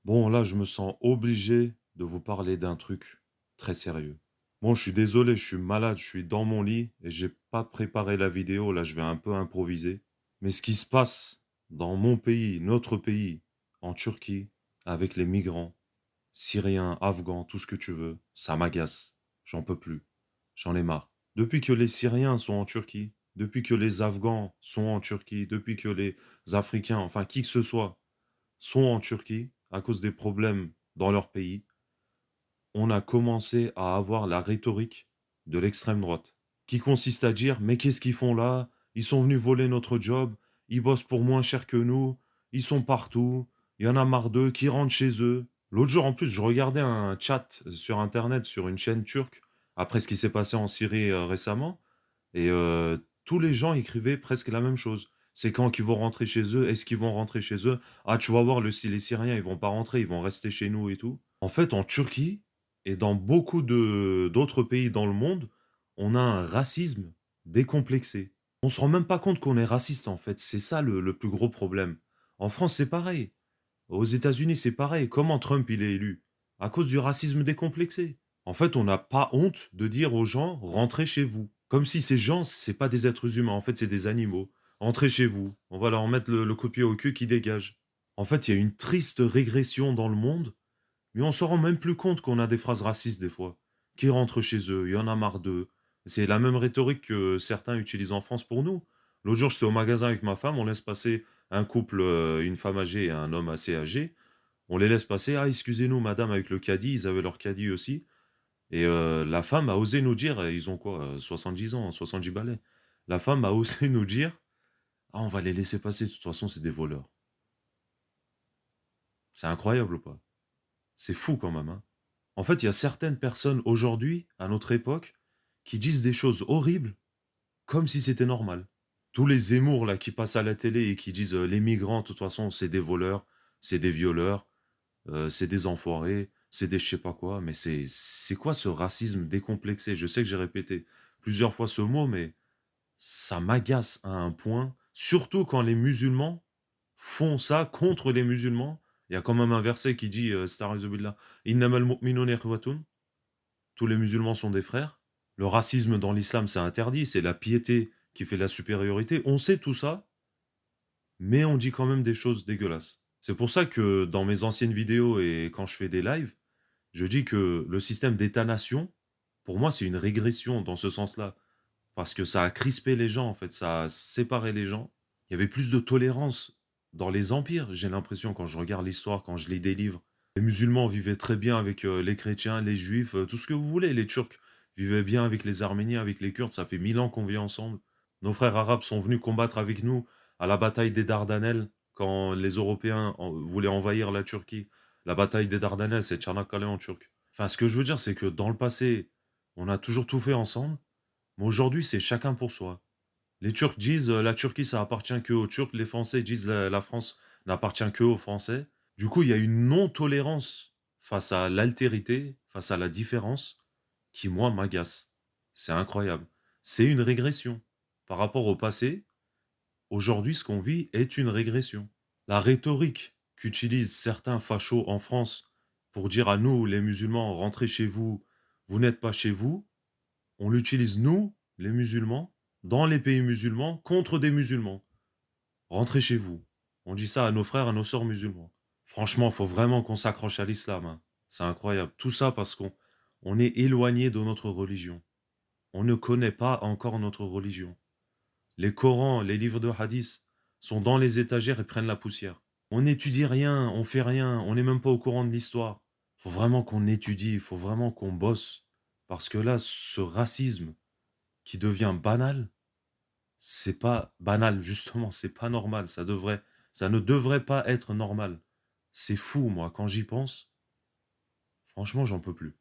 Bon, là, je me sens obligé de vous parler d'un truc très sérieux. Bon, je suis désolé, je suis malade, je suis dans mon lit et j'ai pas préparé la vidéo. Là, je vais un peu improviser. Mais ce qui se passe dans mon pays, notre pays, en Turquie, avec les migrants, syriens, afghans, tout ce que tu veux, ça m'agace. J'en peux plus. J'en ai marre. Depuis que les Syriens sont en Turquie, depuis que les Afghans sont en Turquie, depuis que les Africains, enfin qui que ce soit, sont en Turquie à cause des problèmes dans leur pays, on a commencé à avoir la rhétorique de l'extrême droite, qui consiste à dire: «Mais qu'est-ce qu'ils font là? Ils sont venus voler notre job, ils bossent pour moins cher que nous, ils sont partout, il y en a marre d'eux, qu'ils rentrent chez eux». L'autre jour, en plus, je regardais un chat sur internet, sur une chaîne turque, après ce qui s'est passé en Syrie, récemment et tous les gens écrivaient presque la même chose. C'est quand qu'ils vont rentrer chez eux? Est-ce qu'ils vont rentrer chez eux? Ah, tu vas voir les Syriens, ils vont pas rentrer, ils vont rester chez nous et tout. En fait, en Turquie et dans beaucoup de d'autres pays dans le monde, on a un racisme décomplexé. On se rend même pas compte qu'on est raciste, en fait. C'est ça le plus gros problème. En France, c'est pareil. Aux États-Unis, c'est pareil. Comment Trump, il est élu? À cause du racisme décomplexé. En fait, on n'a pas honte de dire aux gens: «Rentrez chez vous». Comme si ces gens, c'est pas des êtres humains, en fait, c'est des animaux. «Rentrez chez vous, on va leur mettre le coup de pied au cul qui dégage». En fait, il y a une triste régression dans le monde, mais on s'en rend même plus compte qu'on a des phrases racistes des fois. Qui rentrent chez eux, il y en a marre d'eux. C'est la même rhétorique que certains utilisent en France pour nous. L'autre jour, j'étais au magasin avec ma femme, on laisse passer un couple, une femme âgée et un homme assez âgé. On les laisse passer: «Ah excusez-nous madame», avec le caddie, ils avaient leur caddie aussi et la femme a osé nous dire, ils ont quoi, 70 ans, 70 balais. La femme a osé nous dire: «Ah on va les laisser passer, de toute façon c'est des voleurs». C'est incroyable ou pas? C'est fou quand même, hein? En fait, il y a certaines personnes aujourd'hui, à notre époque, qui disent des choses horribles comme si c'était normal. Tous les Zemmour là qui passent à la télé et qui disent, «Les migrants de toute façon c'est des voleurs, c'est des violeurs, c'est des enfoirés, c'est des je sais pas quoi», mais c'est quoi ce racisme décomplexé? Je sais que j'ai répété plusieurs fois ce mot, mais ça m'agace à un point, surtout quand les musulmans font ça contre les musulmans. Il y a quand même un verset qui dit, Estağfirullah, billah: «Innamal mu'minuna ikhwatun», tous les musulmans sont des frères. Le racisme dans l'islam, c'est interdit, c'est la piété qui fait la supériorité. On sait tout ça, mais on dit quand même des choses dégueulasses. C'est pour ça que dans mes anciennes vidéos et quand je fais des lives, je dis que le système d'État-nation, pour moi, c'est une régression dans ce sens-là. Parce que ça a crispé les gens, en fait, ça a séparé les gens. Il y avait plus de tolérance dans les empires, j'ai l'impression, quand je regarde l'histoire, quand je lis des livres. Les musulmans vivaient très bien avec, les chrétiens, les juifs, tout ce que vous voulez. Les Turcs vivaient bien avec les Arméniens, avec les Kurdes, ça fait 1000 ans qu'on vit ensemble. Nos frères arabes sont venus combattre avec nous à la bataille des Dardanelles, quand les Européens voulaient envahir la Turquie. La bataille des Dardanelles, c'est Çanakkale en turc. Enfin, ce que je veux dire, c'est que dans le passé, on a toujours tout fait ensemble, mais aujourd'hui, c'est chacun pour soi. Les Turcs disent, «La Turquie, ça appartient qu'aux Turcs». Les Français disent: «La France n'appartient qu'aux Français». Du coup, il y a une non-tolérance face à l'altérité, face à la différence, qui moi m'agace. C'est incroyable. C'est une régression. Par rapport au passé, aujourd'hui, ce qu'on vit est une régression. La rhétorique qu'utilisent certains fachos en France pour dire à nous, les musulmans: «Rentrez chez vous, vous n'êtes pas chez vous», on l'utilise nous, les musulmans, dans les pays musulmans, contre des musulmans. «Rentrez chez vous». On dit ça à nos frères, à nos sœurs musulmans. Franchement, faut vraiment qu'on s'accroche à l'islam, hein. C'est incroyable. Tout ça parce qu'on est éloigné de notre religion. On ne connaît pas encore notre religion. Les Corans, les livres de hadith sont dans les étagères et prennent la poussière. On n'étudie rien, on fait rien, on n'est même pas au courant de l'histoire. Faut vraiment qu'on étudie, il faut vraiment qu'on bosse. Parce que là, ce racisme qui devient banal, c'est pas banal, justement, c'est pas normal, ça ne devrait pas être normal. C'est fou, moi, quand j'y pense, franchement, j'en peux plus.